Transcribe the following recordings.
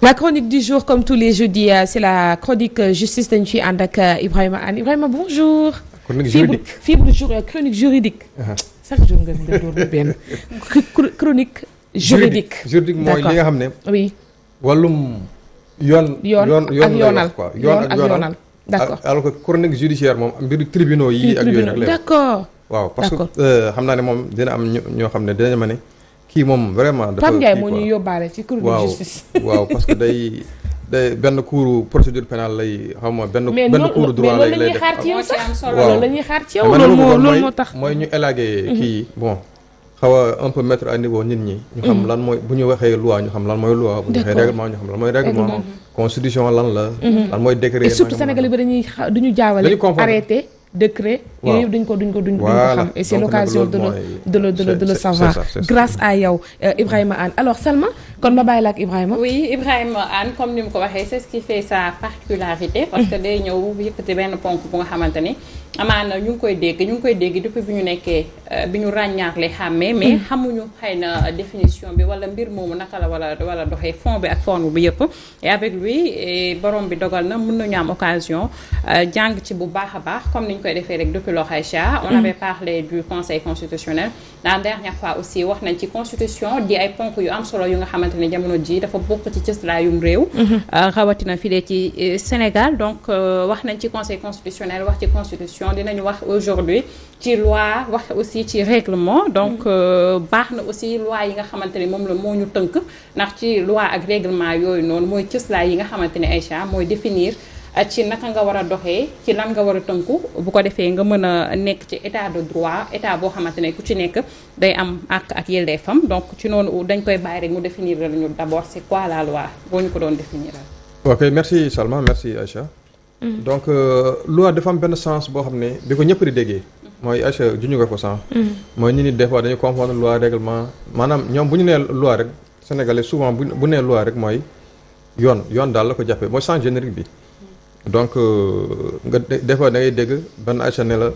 La chronique du jour, comme tous les jeudis, c'est la chronique justice dañu ciy ànd ak Ibrahima Anne. Ibrahima, bonjour. Chronique juridique fibre chronique juridique. chaque jour nga door ba benn chronique juridique. juridique mooy li nga xam ne. oui. wàllum yoon ak yoonal quoi yoon ak yoonal. d'accord alors que chronique judiciaire moom mbiru tribunaux yi ak yooyu rek la. d'accord. waaw parce que xam naa ne moom dina am ñoo xam ne dinañ ma ne kii moom vraiment. dafa Pape Ndiaye moo ñuy yóbbaale ci chronique justice. waaw parce que day benn cours procédure pénale lay xam nga benn cours droit lay def. loolu la ñuy xaar ci yow loolu moo tax mooy ñu élaguer kii bon xaw a un peu mettre à niveau nit ñi. ñu xam lan mooy bu ñu waxee loi ñu xam lan mooy loi. bu ñu waxee règlement ñu xam lan mooy règlement. constitution lan la. lan mooy décret. et surtout Sénégalais bi duñu jaawale arrêté décret yooyu yëpp duñ ko xam et c'est l'occasion de le savoir grâce à yow Ibrahima Anne. Alors Salma kon ma bàyyi la ak Ibrahima. oui Ibrahima Anne comme ni mu ko waxee c'est ce qui fait sa particularité parce que day ñëw yëkkati benn ponk bu nga xamante ni amaana ñu ngi koy dégg depuis bi ñu nekkee bi ñu ràññaarle xàmmee mais xamuñu xëy na définition bi wala mbir moomu naka la wala doxee fond bi ak forme bi yëpp et avec lui borom bi dogal na mën nañu am occasion jàng ci bu baax a baax comme ni ñu koy defee rek depuis l'Aïcha on avait parlé du conseil constitutionnel la dernière fois aussi wax nañ ci constitution di ay ponk yu am solo yu nga xamante ne jamono ji dafa bokk ci cëslaayum réew rawatina fii ci Sénégal donc wax nañ ci conseil constitutionnel wax ci constitution dinañu wax aujourd'hui ci loi wax aussi ci règlement donc baax na aussi loi yi nga xamante ne moom la moo ñu tënk ndax ci loi ak règlement yooyu noonu mooy cëslaay yi nga xamante ne Aïcha mooy définir ci naka nga war a doxee ci lan nga war a tënku bu ko defee nga mën a nekk ci état de droit état boo xamante ne ku ci nekk day am ak yelleefam donc ci noonu dañ koy bàyyi rek mu définir la ñu d'abord c'est quoi la loi boo ñu ko doon définir. ok merci Salma merci Aïcha. donc loi dafa am benn sens boo xam ne bi ko ñëpp di déggee. mooy Aïcha juñu nga ko sens. mooy nit ñi des fois dañuy confondre loi règlement maanaam ñoom bu ñu nee loi rek sénégalais souvent bu nee loi rek mooy yoon daal la ko jàppee mooy sens générique bi. donc nga des fois da ngay dégg benn Aïcha ne la.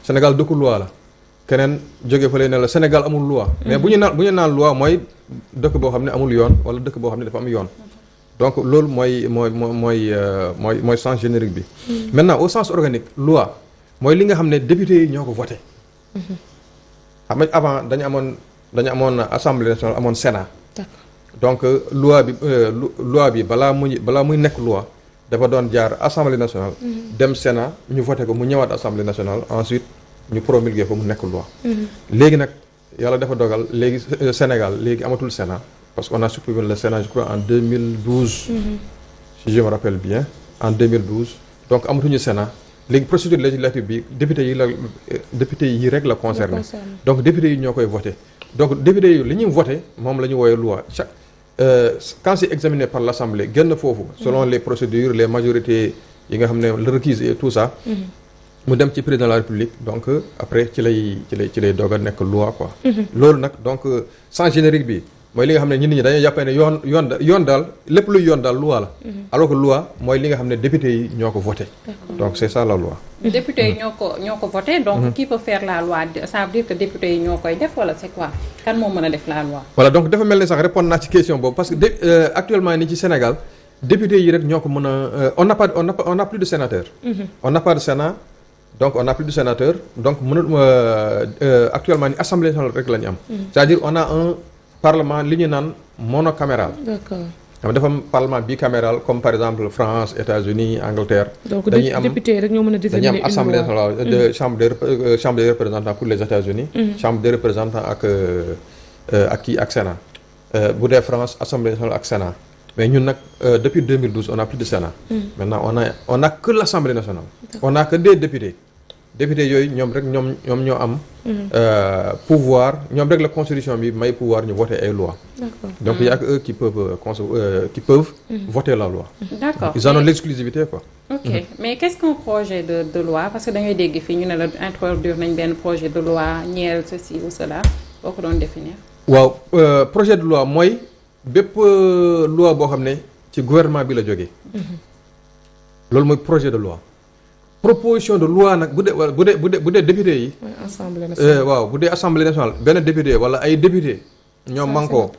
Sénégal dëkku loi la. keneen jóge fa lay ne la Sénégal amul loi. mais bu ñu naan loi mooy dëkk boo xam ne amul yoon wala dëkk boo xam ne dafa am yoon. donc loolu mooy sens générique bi. maintenant au sens organique loi mooy li nga xam ne député yi ñoo ko voté. xam nga avant dañu amoon assemblée nationale amoon Sénat. donc loi bi balaa muy nekk loi. dafa doon jaar assemblée nationale. dem Sénat ñu voté ko mu ñëwaat assemblée nationale ensuite ñu promulgué ko mu nekk loi. léegi nag yàlla dafa dogal léegi Sénégal léegi amatul Sénat parce qu'on a supprimé le Sénat je crois en 2012. si je me rappelle bien en 2012 donc amatuñu Sénat léegi procédure législative bi député yi rek la concerné. donc député yi ñoo koy voté donc député yi li ñuy voté moom la ñu woowee loi quand c'est examiné par l'Assemblée génn foofu selon les procédures les majorités yi nga xam ne le requis et tout ça mu dem ci président de la République donc après ci lay doog a nekk loi quoi loolu nag donc sens générique bi mooy li nga xam ne nit ñi dañuy jàppee ne yoon daal lépp luy yoon daal loi la alors que loi mooy li nga xam ne député yi ñoo ko voté donc c'est ça la loi député yi ñoo ko voté donc qui peut faire la loi ça veut dire que député yi ñoo koy def wala c'est quoi kan moo mën a def la loi voilà donc dafa mel ni sax répondre naa ci question boobu parce que actuellement ni ci Sénégal député yi rek ñoo ko mën a on n'a plus de sénateur on n'a pas de Sénat donc on n'a plus de sénateur donc actuellement ni assemblée nationale rek la ñu am c'est-à-dire on a un parlement li ñu naan monocaméral. D'accord. xam dafa am parlement bicaméral comme par exemple France États-Unis Angleterre. donc député rek ñoo mën a définir dañuy am assemblée nationale de chambre des représentants pour les États-Unis. chambre des représentants ak Sénat. bu dee France assemblée nationale ak Sénat mais ñun nag depuis 2012 on a plus de Sénat. maintenant on a que l'assemblée nationale. on a que des députés. député yooyu ñoom ñoo am pouvoir ñoom rek la constitution bi may pouvoir ñu voter ay lois. D'accord. donc il y a que eux qui peuvent voter la loi. D'accord. Ils en ont l'exclusivité quoi. ok mais qu'est-ce qu'un projet de loi parce que da ngay dégg fii ñu ne la introduire nañ benn projet de loi ñeel ceci ou cela boo ko doon définir. waaw projet de loi mooy bépp loi boo xam ne ci gouvernement bi la jógee. loolu mooy projet de loi. proposition de loi nag bu dee député yi. assemblée nationale waaw bu dee assemblée nationale benn député wala ay député ñoom man ko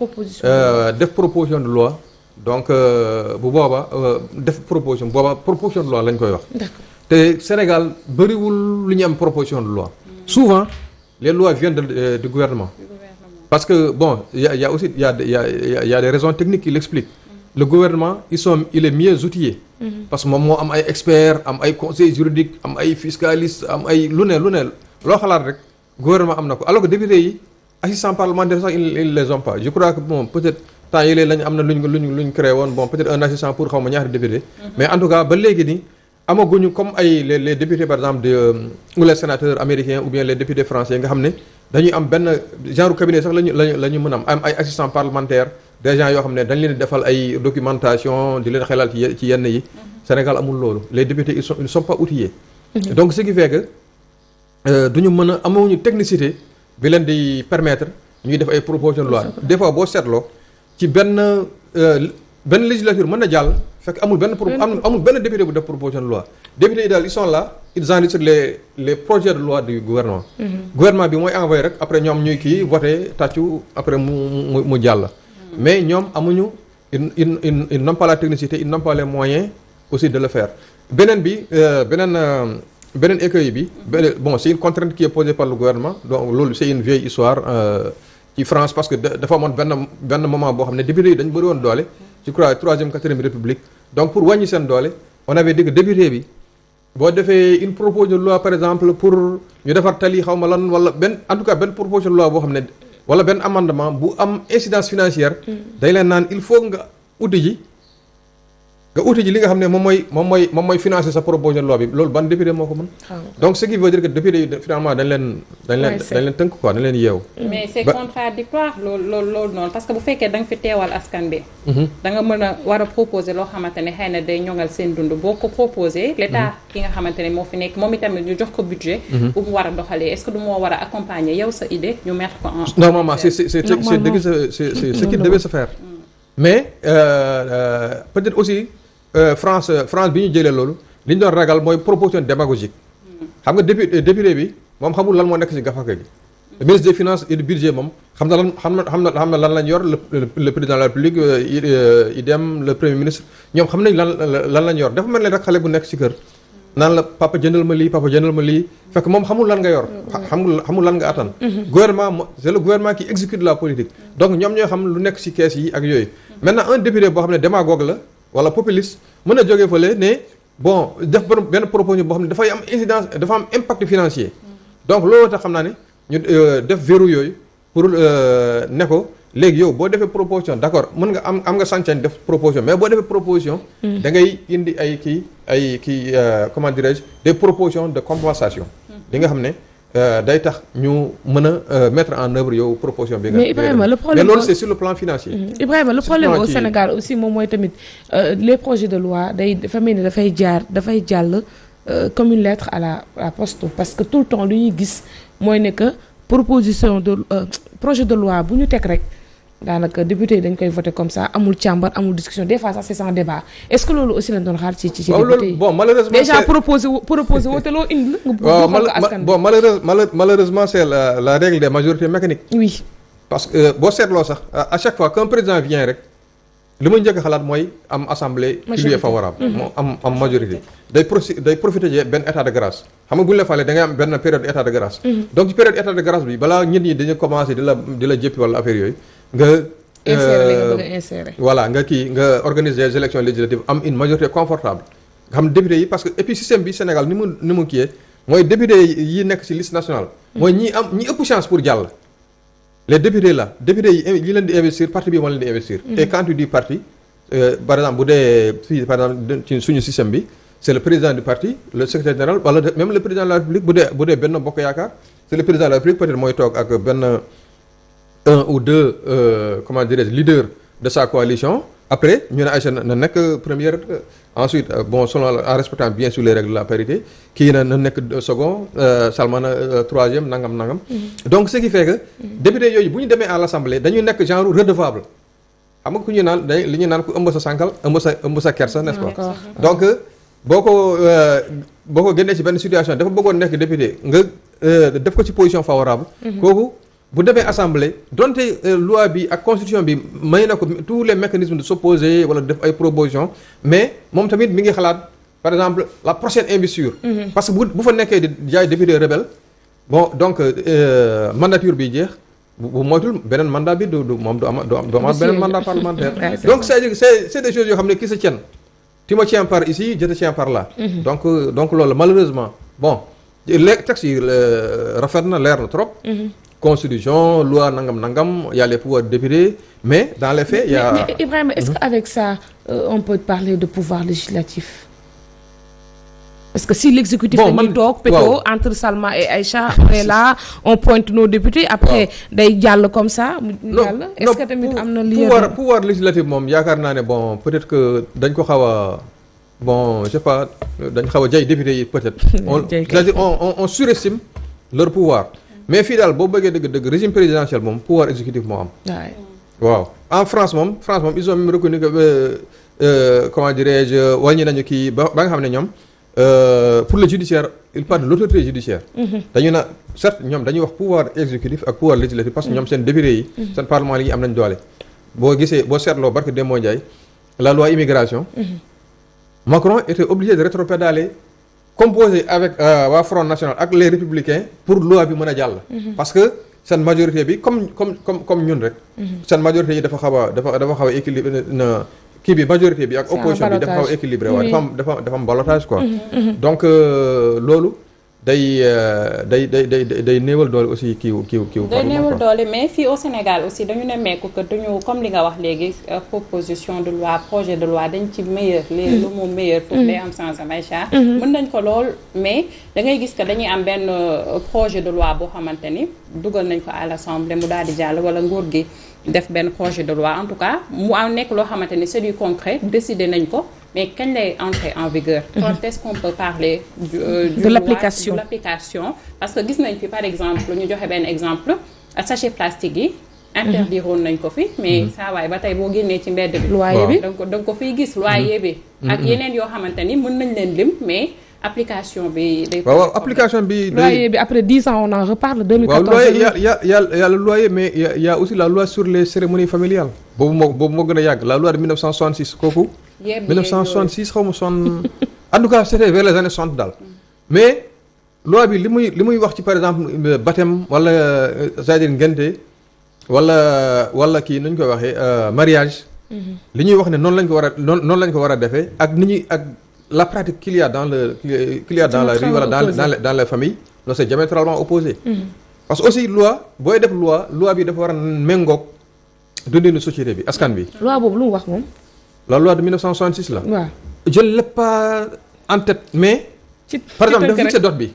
def proposition de loi donc bu booba def proposition de loi lañ koy wax. te Sénégal bëriwul lu ñu am proposition de loi. souvent les lois viennent du gouvernement. Parce que bon y a aussi y a des raisons techniques qui l'expliquent. Le gouvernement il est mieux outillé. parce que moom moo am ay experts am ay conseils juridiques am ay fiscalistes am ay lu ne loo xalaat rek gouvernement am na ko alors que député yi assistants parlementaires sax ils les ont pas je crois que bon peut-être temps yii lañu am na luñ créé woon bon peut-être un assistant pour xaw ma ñaari député. mais en tout cas ba léegi nii amaguñu comme ay les députés par exemple ou les sénateurs américains ou bien les députés français nga xam ne dañuy am benn genre cabinet sax la ñu mën am ay assistants parlementaires. des gens yoo xam ne dañ leen defal ay documentation di leen xelal ci yenn yi. Sénégal amul loolu les députés ils ne sont pas outillés. donc ce qui fait que duñu mën a amuñu technicité bi leen di permettre ñuy def ay proposition de loi des fois boo seetloo ci benn législature mën na jàll fekk amul benn député bu def proposition de loi députés yi daal ils sont là ils enregistrent les projets de loi du gouvernement. gouvernement bi mooy envoyé rek après ñoom ñuy kii voté tàccu après mu jàll. mais ñoom amuñu ils n'ont pas la technicité ils n'ont pas les moyens aussi de le faire beneen écueil bi bon c'est une contrainte qui est posée par le gouvernement donc loolu c'est une vieille histoire ci France parce que dafa amoon benn moment boo xam ne député yi dañu bëri woon doole je crois 3e 4e république donc pour wàññi seen doole on avait dit que député bi boo defee une proposition de loi par exemple pour ñu defar tali xaw ma lan wala en tout cas benn proposition de loi boo xam ne wala benn amendement bu am incidence financière. day leen naan il faut nga uti ji li nga xam ne moom mooy financer sa proposition de loi bi loolu ban député moo ko mën. donc ce qui veut dire que député yi finalement dañ leen tënk quoi dañ leen yeew. mais c'est contradictoire loolu noonu parce que bu fekkee da nga fi teewal askan bi. da nga mën a war a proposer loo xamante ne xëy na day ñoŋal seen dund boo ko proposer l'état ki nga xamante ne moo fi nekk moom itamit ñu jox ko budget. bu mu war a doxalee est-ce que du moo war a accompagner yow sa idée ñu mettre ko en. normalement c'est ce qui devait se faire. mais peut-être aussi. France bi ñu jëlee loolu li ñu doon ragal mooy proposition démagogique xam nga député bi moom xamul lan moo nekk ci gafaka gi. le ministre des finances et du budget moom xam na lan lañ yor le président de la République idem le premier ministre ñoom xam nañ lan lañ yor dafa mel ne rek xale bu nekk ci kër naan la papa jëndal ma lii fekk moom xamul lan nga yor xamul lan nga attan. gouvernement c'est le gouvernement qui exécute la politique donc ñoom ñoo xam lu nekk ci kees yi ak yooyu maintenant un député boo xam ne démagogue la wala populiste mën a jógee fële ne bon def benn proposition boo xam ne dafay am incidence dafa am impact financier donc loolu tax xam naa ne ñu def verrou yooyu pour ne ko léegi yow boo defee proposition d'accord mën nga am nga sañ-sañ def proposition mais boo defee proposition da ngay indi ay comment dirais-je des propositions de compensation li nga xam ne day tax ñu mën a mettre en œuvre yow proposition bi nga. mais Ibrahima le problème mais loolu c'est sur le plan financier. Ibrahima le problème au Sénégal aussi moom mooy tamit les projets de loi dafa mel ni dafay jàll comme une lettre à la poste parce que tout le temps lu ñuy gis mooy ne que projet de loi bu ñu teg rek. daanaka député yi dañ koy voter comme ça amul càmbar amul discussion des fois sax c'est sans débat est-ce que loolu aussi lañ doon xaar ci député yi. bon malheureusement déjà proposé woo te loo indi la. bon malheureusement c'est la règle des majorités mécaniques. oui parce que boo seetloo sax à chaque fois qu'un président vient rek li muy njëkk a xalaat mooy am assemblée. qui lui est favorable. moo am majorité. day profiter benn état de grâce xam nga bu ñu la falee da ngay am benn période état de grâce. donc ci période état de grâce bi balaa nit ñi dañu commencer di la jéppi wala affaire yooyu. nga insérer voilà nga organiser des élections législatives am une majorité confortable nga xam député yi parce que et puis système bi Sénégal ni mu kiyee mooy député yi nekk ci liste nationale mooy ñi ëpp chance pour jàll les députés là députés yi leen di investir parti bi moo leen di investir et quand tu dis parti par exemple bu dee fii par exemple ci suñu système bi c'est le président du parti le secrétaire général wala même le président de la République bu dee Benno Bokk Yaakaar c'est le président de la République peut-être mooy toog ak benn un ou deux comment dirais-je leaders de sa coalition après ñu ne Aïcha na nekk première ensuite bon selon en respectant bien sûr les règles de la parité kii na nekk second Salmana troisième nangam. donc ce qui fait que député yooyu bu ñu demee à l'Assemblée dañuy nekk genre redevable xam nga ku ñu naan li ñu naan ku ëmb sa sànkal ëmb sa kersa n'est-ce pas donc boo ko génnee ci benn situation dafa bëggoon nekk député nga def ko ci position favorable kooku bu demee assemblée donte loi bi ak constitution bi may na ko tous les mécanismes de s'opposer wala def ay propositions mais moom tamit mi ngi xalaat par exemple la prochaine investiture. parce que bu fa nekkee di jaay député rebelle bon donc mandature bi jeex bu moytul beneen mandat bi du moom du am beneen mandat parlementaire. donc c'est des choses yoo xam ne qui se tiennent. tu me tiens par ici je te tiens par là. donc loolu malheureusement bon les textes yi rafet na leer na trop. Constitution loi nangam y a les pouvoirs de député mais dans les faits il y a. mais Ibrahima est-ce qu'avec ça on peut parler de pouvoir législatif. parce que si l'exécutif dañuy toog péto entre Salma et Aïcha après là on pointe nos députés après day jàll comme ça mu jàll est-ce que tamit am na lieu pouvoir législatif moom yaakaar naa ne bon peut-être que dañ ko xaw a bon je sais pas dañ xaw a jay députés yi peut-être c'est-à-dire on surestime leur pouvoir mais fii daal boo bëggee dëgg régime présidentiel moom pouvoir exécutif moo am waaw en France moom ils ont même reconnu que comment dirais-je wàññi nañu kii ba nga xam ne ñoom pour le judiciaire il parle de l'autorité judiciaire dañu na certes ñoom dañuy wax pouvoir exécutif ak pouvoir législatif parce que ñoom seen député yi seen parlement yi am nañ doole boo seetloo barke Demba Ndiaye la loi immigration Macron était obligé de rétropédaler composé avec waa Front National ak les républicains pour loi bi mën a jàll parce que seen majorité bi comme ñun rek seen majorité yi dafa xaw a équilibré na kii bi majorité bi ak opposition bi dafa xaw a équilibré waaw dafa am ballottage quoi donc loolu day néewal doole aussi kiiw day néewal doole mais fii au Sénégal aussi dañu nemmeeku que dañu comme li nga wax léegi proposition de loi projet de loi dañ ci meilleur léegi lu moom meilleur foofu day am sens Aïcha mën nañ ko lool mais da ngay gis que dañuy am benn projet de loi boo xamante ni dugal nañ ko à l'Assemblée mu daal di jàll wala nguur gi def benn projet de loi en tout cas mu am nekk loo xamante ni c'est du concret décider nañ ko mais kañ lay entrer en vigueur quand est-ce qu'on peut parler de l'application parce que gis nañ fi par exemple ñu joxe benn exemple sachet plastique yi interdire woon nañ ko fi mais saa waay ba tey boo génnee ci mbedd bi loyer bi da nga ko fiy gis loyer bi ak yeneen yoo xamante ni mën nañ leen lim mais application bi day application bi loyer bi après 10 ans on en reparle 2014 waaw loyer y a le loyer mais y a aussi la loi sur les cérémonies familiales boobu moo gën a yàgg la loi de 1966 kooku 1966 xaw ma son en tout cas c'était vers les années 60 daal mais loi bi li muy wax ci par exemple baptême wala c'est-à-dire ngénte wala kii nu ñu koy waxee mariage li ñuy wax ne noonu lañ ko war a defee ak ni ñuy ak la pratique qu'il y a dans la rue wala dans les familles loolu c'est diamétralement opposé parce que aussi booy def loi bi dafa war a méngoog dundinu société bi askan bi loi boobu lu mu wax moom la loi de 1966 la waaw je ne l'ai pas en tête mais par exemple dafa fixé dot bi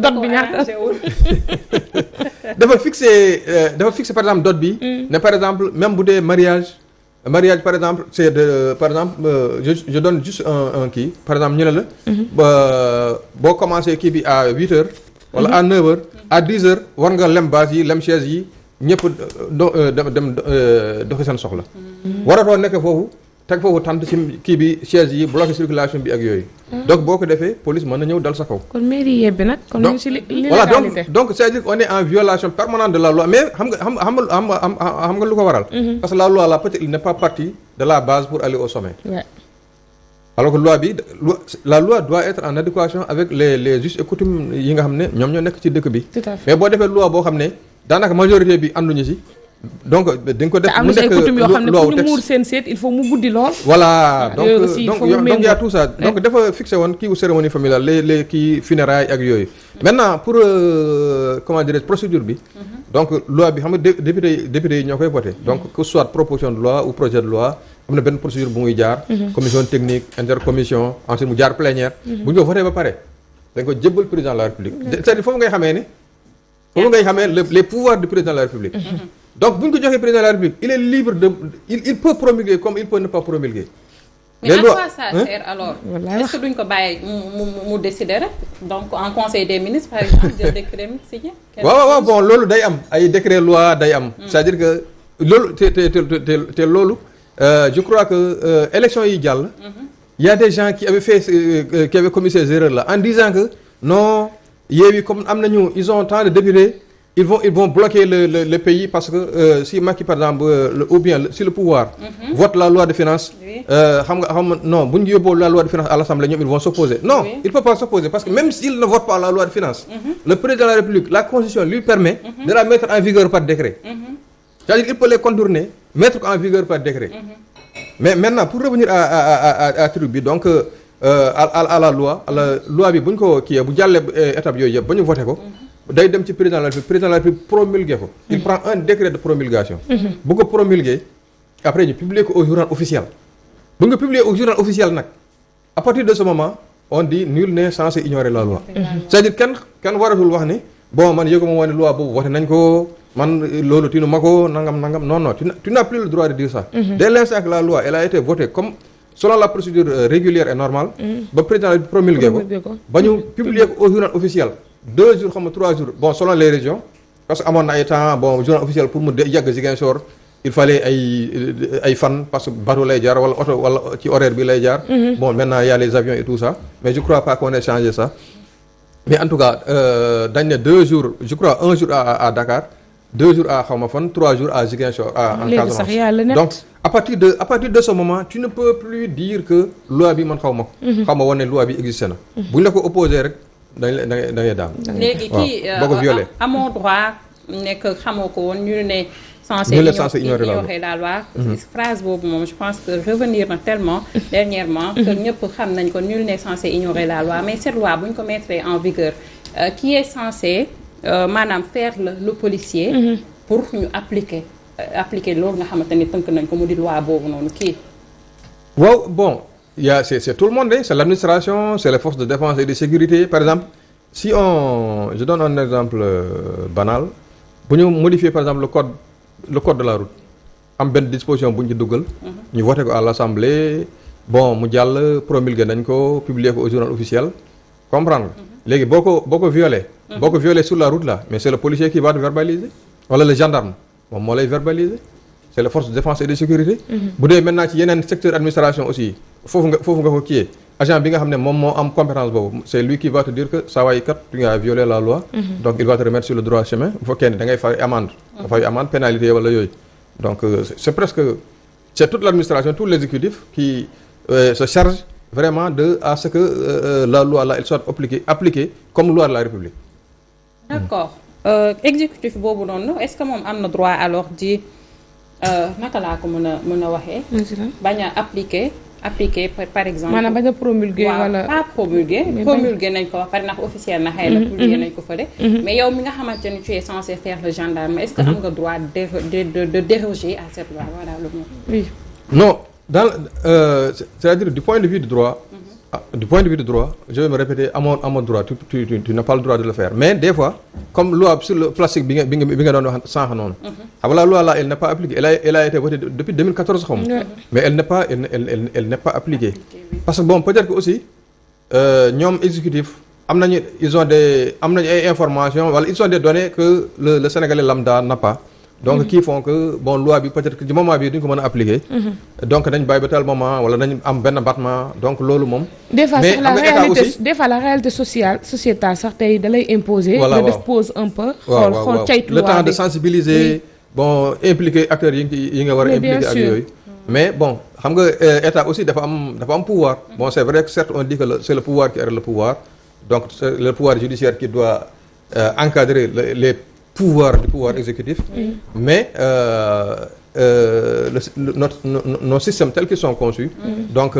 dot bi ñaata dafa fixé par exemple dot bi ne par exemple même bu dee mariage par exemple c'est par exemple je donne juste un kii par exemple ñu ne la boo commencé kii bi à 8 heures wala à 9 heures à 10 heures war nga lem base yi lem chaise yi ñëpp dem doxi seen soxla waratoo nekk foofu teg foofu tant ci kii bi chaise yi bloqué circulation bi ak yooyu donc boo ko defee police mën na ñëw dal sa kaw kon mairie yebbi nag kon ñu ci voilà donc c'est-à-dire qu'on est en violation permanente de la loi mais xam nga lu ko waral parce que la loi là peut-être il n'est pas parti de la base pour aller au sommet alors que la loi doit être en adéquation avec les us et coutumes yi nga xam ne ñoom ñoo nekk ci dëkk bi mais boo defee loi boo xam ne daanaka majorité bi ànduñu ci donc dañ ko def mu nekk coutume yoo xam ne pour ñu muur seen seet il faut mu guddi lool voilà donc y a tout ça donc dafa fixé woon kii cérémonie familiale les kii funérailles ak yooyu maintenant pour comment dirais-je procédure bi donc loi bi xam nga député yi ñoo koy voté donc que soit proposition de loi ou projet de loi am na benn procédure bu muy jaar commission technique intercommission ensuite mu jaar plénière bu ñu ko voté ba pare dañ ko jébbal président de la république c'est-à-dire foofu ngay xamee les pouvoirs du président de la république donc bu ñu ko joxee président de la république il est libre de il peut promulguer comme il peut ne pas promulguer mais à quoi ça sert alors est-ce que duñ ko bàyyi mu décider rek donc en conseil des ministres par exemple jël décret mi signé waaw bon loolu day am ay décret loi day am c'est-à-dire que loolu te loolu je crois que élection yi jàll il y a des gens qui avaient commis ces erreurs là en disant que non Yewwi comme am nañu ils ont tant de députés ils vont bloquer le pays parce que si Macky par exemple si le pouvoir vote la loi de finances xam nga non bu ñu yóbboo la loi de finances à l'Assemblée ñoom ils vont s'opposer non il peut pas s'opposer parce que même s'il ne vote pas la loi de finances le président de la République la Constitution lui permet de la mettre en vigueur par décret c'est-à-dire il peut les contourner mettre en vigueur par décret mais maintenant pour revenir à truc bi donc à la loi bi bu ñu ko kii bu jàllee étape yooyu yëpp ba ñu voté ko day dem ci président de la République promulgué ko il prend un décret de promulgation bu ko promulgué après ñu publier ko au journal officiel bu nga publier au journal officiel nag à partir de ce moment on dit nul n'est censé ignorer la loi c'est-à-dire kenn waratul wax ni bon man yëgu ma woon ne loi boobu voté nañ ko man loolu tinu ma ko nangam non tu n'as plus le droit de dire ça dès l'instant que la loi elle a été votée comme selon la procédure régulière et normale ba président la promulgué ko ba ñu publier ko au journal officiel 2 jours xam nga 3 jours bon selon les régions parce que amoon na ay temps bon journal officiel pour mu yàgg Ziguinchor il fallait ay fan parce que bateau lay jaar wala oto wala ci horaire bi lay jaar bon maintenant il y a les avions et tout ça mais je crois pas qu'on ait changé ça mais en tout cas dañ ne 2 jours je crois 1 jour à Dakar 2 jours à xaw ma fan 3 jours à Ziguinchor en Casamance donc à partir de ce moment tu ne peux plus dire que loi bi man xaw ma woon ne loi bi existé na bu ñu la ko opposé rek da ngay daam léegi kii boo ko violé amoo droit nekk xamoo ko woon ñu ne censé ignorer la loi phrase boobu moom je pense que revenir na tellement dernièrement que ñëpp xam nañ ko nul n'est censé ignorer la loi mais cette loi bu ñu ko mettre en vigueur qui est censé maanaam faire le policier pour ñu appliquer loolu nga xamante ni tënk nañ ko mu di loi boobu noonu kii waaw bon c'est tout le monde c'est l'administration c'est les forces de défense et de sécurité par exemple si je donne un exemple banal bu ñu modifier par exemple le code de la route am benn disposition bu ñu ci duggal ñu voté ko à l'Assemblée bon mu jàll promulgué nañ ko publier ko au journal officiel comprendre léegi boo ko violé sur la route là mais c'est le policier qui va te verbaliser wala le gendarme moom moo lay verbaliser c'est les forces de défense et de sécurité bu dee maintenant ci yeneen secteur administration aussi foofu nga ko kiyee agent bi nga xam ne moom moo am compétence boobu c'est lui qui va te dire que saa waay kat tu as violé la loi donc il va te remettre sur le droit chemin bu fekkee ne da ngay fay amende pénalité wala yooyu donc c'est toute l'administration tout l'exécutif qui se charge vraiment à ce que la loi là elle soit appliquée comme loi de la République d'accord exécutif boobu noonu est-ce que moom am na droit alors di naka laa ko mën a waxee bañ a appliquer par exemple maanaam bañ a promulguer wala pas promulguer nañ ko wax pare ndax officiel na xëy na publier nañ ko fële mais yow mi nga xamante ni tu es censé faire le gendarme est-ce que am nga droit de déroger à cette loi voilà le mot oui non c'est-à-dire du point de vue du droit je vais me répéter amoo droit tu n'as pas le droit de le faire mais des fois comme loi sur le plastique bi nga doon wax sànq noonu xam nga la loi là elle n'est pas appliquée elle a été votée depuis 2014 xam nga mais elle n'est pas appliquée parce que bon peut-être que aussi ñoom exécutif ils ont ay informations wala ils ont des données que le Sénégalais lambda n'a pas donc qui font que bon loi bi peut-être que du moment bi duñ ko mën a appliquer donc dañ bàyyi ba tel moment wala nañ am benn battement donc loolu moom des fois la réalité sociétale sax tey da lay imposer nga def pause un peu xool caytu le temps de sensibiliser bon impliquer acteurs yi nga war a impliquer ak yooyu mais bon xam nga état aussi dafa am pouvoir bon c'est vrai que certes on dit que c'est le pouvoir qui est le pouvoir donc c'est le pouvoir judiciaire qui doit encadrer les pouvoir du pouvoir exécutif mais nos systèmes tels qu'ils sont conçus donc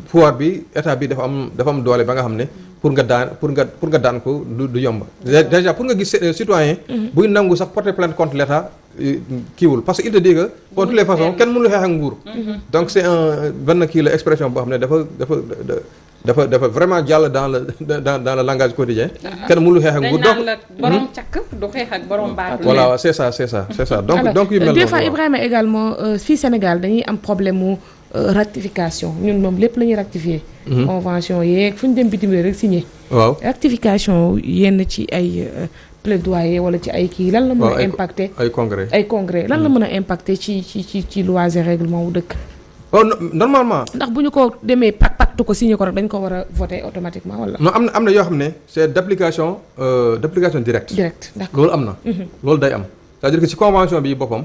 pouvoir bi état bi dafa am doole ba nga xam ne pour nga daan ko du yomb déjà pour nga gis citoyen buy nangu sax porter plainte contre l'état kiiwul parce que il te dit que de toutes les façons kenn mënul xeex ak nguur donc c'est benn kii la expression boo xam ne dafa vraiment jàll dans le langage quotidien kenn mënul xeex ak nguur donc borom càkk du xeex ak borom baatu voilà c'est ça donc yu mel des fois Ibrahima également fii Sénégal dañuy am problème mu ratification ñun moom lépp la ñuy ratifier convention yeeg fu ñu dem bitim réew rek signé waaw ratification yenn ci ay plaidoyer wala ci ay kii lan la mën a impacter ay congrès lan la mën a impacter ci lois et règlements wu dëkk normalement. ndax bu ñu ko demee pacte ko signé ko rek dañ ko war a voter automatiquement wala. non am na yoo xam ne c'est d'application directe. d'accord loolu am na. loolu day am c'est-à-dire que ci convention bi boppam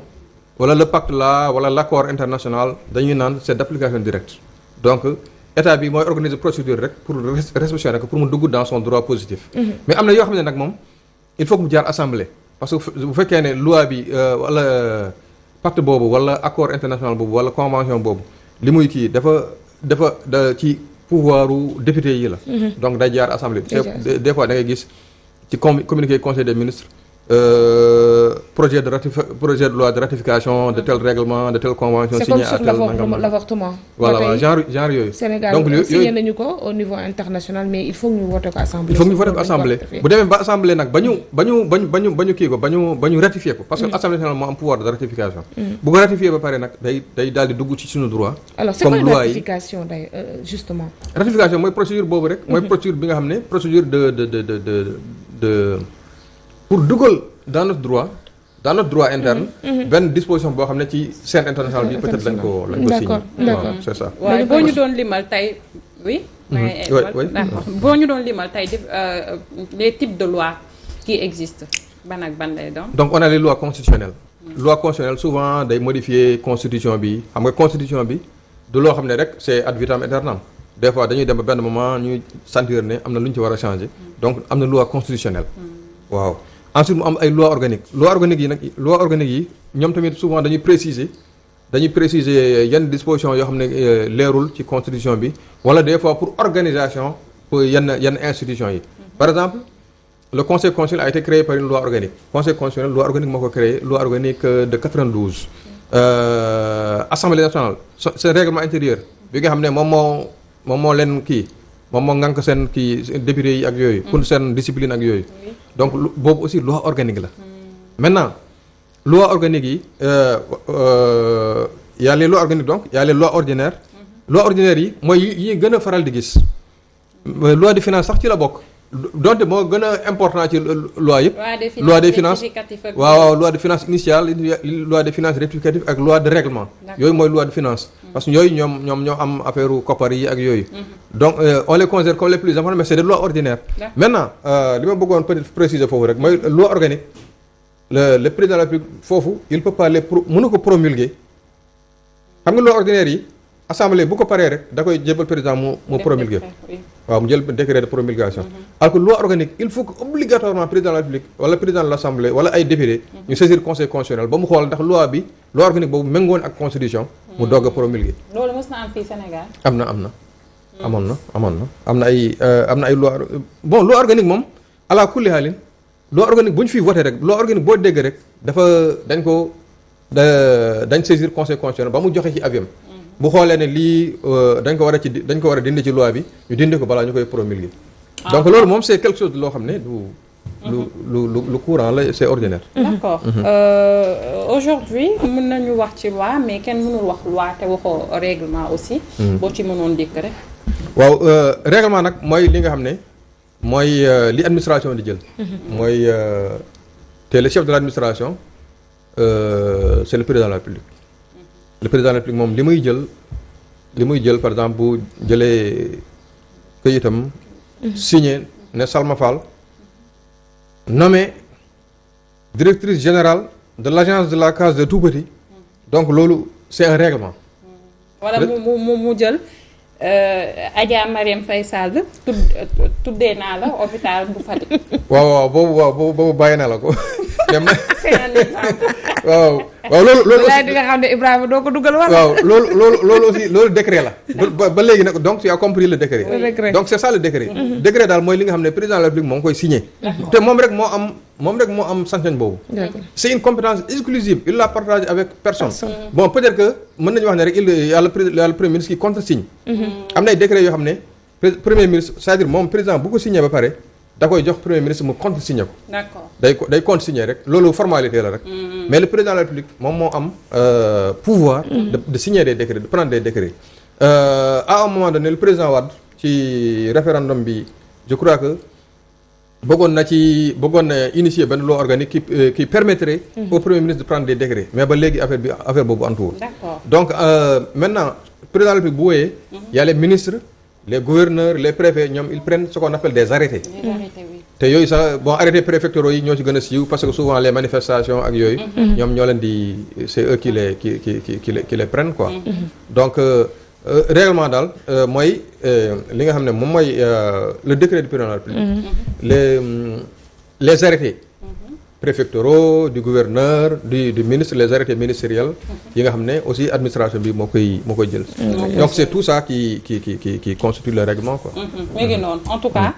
wala le pacte là wala l'accord international dañuy naan c'est d'application directe donc état bi mooy organiser procédure rek pour réceptionner ko pour mu dugg dans son droit positif. mais am na yoo xam ne nag moom il faut que mu jaar assemblée parce que bu fekkee ne loi bi wala pacte boobu wala accord international boobu wala convention boobu li muy kii dafa ci pouvoiru député yi la. donc day jaar assemblée. des fois da ngay gis ci communiqué conseil des ministres. Projet de loi de ratification de tel règlement de telle convention signée à tel nangam l'avortement. voilà genre yooyu. Sénégal signé nañu ko au niveau international mais il faut ñu voter ko assemblée. il faut ñu voter ko assemblée bu demee ba assemblée nag ba ñu kii ko ba ñu ratifier ko. parce que assemblée nationale moo am pouvoir de ratification. bu ko ratifier ba pare nag day daal di dugg ci suñu droit. alors c'est quoi une ratification day justement. ratification mooy procédure boobu rek. mooy procédure bi nga xam ne procédure de pour dugal dans notre droit interne. benn disposition boo xam ne ci scène internationale bi peut-être lañ ko signé. d'accord c'est ça. waaw boo ñu doon limal tey oui. d'accord boo ñu doon limal tey les types de lois qui existent ban ak ban lay doon. donc on a les lois constitutionnelles. loi constitutionnelle souvent day modifier constitution bi xam nga constitution bi du loo xam ne rek c'est ad vitam aeternam des fois dañuy dem ba benn moment ñuy sentir ne am na lu ñu ci war a changer donc am na loi constitutionnelle. waaw. ensuite mu am ay loi organique yi ñoom tamit souvent dañuy préciser yenn dispositions yoo xam ne leerul ci constitution bi wala des fois pour organisation pour yenn institutions yi. par exemple le conseil constitutionnel a été créé par une loi organique conseil constitutionnel loi organique moo ko créé loi organique de 92. assemblée nationale seen règlement intérieur bi nga xam ne moom moo leen kii. moom moo ngànk seen kii député yi ak yooyu. pour seen discipline ak yooyu. donc boobu aussi loi organique la. maintenant loi organique yi y a les lois organiques donc y a les lois ordinaires. loi ordinaire yi mooy yi gën a faral di gis. loi de finance sax ci la bokk. donte moo gën a important ci loi yëpp. loi des finances waaw loi de finance initiale loi de finances rectificative ak loi de règlement. yooyu mooy loi de finance. parce que yooyu ñoom ñoo am affaire koppar yi ak yooyu. donc on les considère comme les plus importants mais c'est des lois ordinaires. maintenant li ma bëggoon peut-être préciser foofu rek mooy loi organique le président de la République foofu il peut pas mënu ko promulguer xam nga loi ordinaire yi assemblée bu ko paree rek da koy jébal président mu promulguer. waaw mu jël décret de promulgation. alors que loi organique il faut que obligatoirement président de la République wala président de l'Assemblée wala ay député ñu saisir conseil constitutionnel ba mu xool ndax loi organique boobu méngoon ak constitution. mu doog a promulguer. loolu mës na am fii Sénégal. am na ay loi loi organique moom ala kulli haalin loi organique bu ñu fiy voté rek loi organique boo dégg rek dañ saisir conseil constitutionnel ba mu joxe ci avis. bu xoolee ne lii dañ ko war a dindi ci loi bi ñu dindi ko balaa ñu koy promulguer. donc loolu moom c'est quelque chose loo xam ne lu courant la c'est ordinaire. d'accord aujourd'hui mën nañu wax ci loi mais kenn mënul wax loi te waxoo règlement aussi. boo ci mënoon dikk rek. waaw règlement nag mooy li nga xam ne mooy li administration di jël. mooy te le chef de l'administration c'est le président de la République. le président de la République moom li muy jël par exemple bu jëlee këyitam signé ne Salma Fall nommé directrice générale de l'agence de la case de tout-petits donc loolu c'est un règlement. wala mu jël Adja Marième Faye Sall tuddee naa la hôpital bu Fatick. waaw boobu bàyyi naa la ko. c'est un exemple. waaw loolu aussi di nga xam ne Ibrahima doo ko dugal wala. waaw loolu aussi loolu décret la. ba léegi nag donc tu as compris le décret. donc c'est ça le décret. décret daal mooy li nga xam ne président de la République moo ngi koy signé. te moom rek moo am sañ-sañ boobu. c'est une compétence exclusive il la partage avec personne. bon peut-être que mën nañu wax ne rek y a le premier ministre qui contresigne. am na ay décret yoo xam ne premier ministre c'est-à-dire moom président bu ko signé ba pare. da koy jox premier ministre mu contre-signé ko. d'accord day contre-signé rek loolu formalité la rek. mais le président de la République moom moo am pouvoir. de signer des décrets de prendre des décrets. À un moment donné le président Wade ci référendum bi je crois que bëggoon na initier benn loi organique qui permettrait au premier ministre de prendre des décrets mais ba léegi affaire boobu antuwul. d'accord donc maintenant président de la République bu wooyee y a les ministres les gouverneurs les préfets ñoom ils prennent ce qu'on appelle des arrêtés. te yooyu sax bon arrêtés préfectoraux yi ñoo ci gën a siiw parce que souvent les manifestations ak yooyu. ñoom ñoo leen di c'est eux qui les prennent quoi. donc réellement daal mooy li nga xam ne moom mooy le décret du président de la République. les arrêtés. préfectoraux du gouverneur du ministre les arrêtés ministériels yi nga xam ne aussi administration bi moo koy jël. donc c'est tout ça qui constitue le règlement quoi. mi ngi noonu en tout cas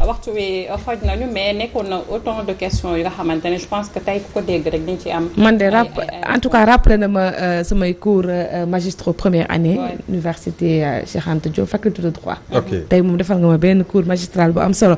waxtu wi xoj nañu mais nekkoon na autant de questions yi nga xamante ne je pense que tey ku ko dégg rek dañ ci am. man de en tout cas rappelé na ma samay cours magistraux première année. université Cheikh Anta Diop faculté de droit. ok tey moom defal nga ma benn cours magistral bu am solo.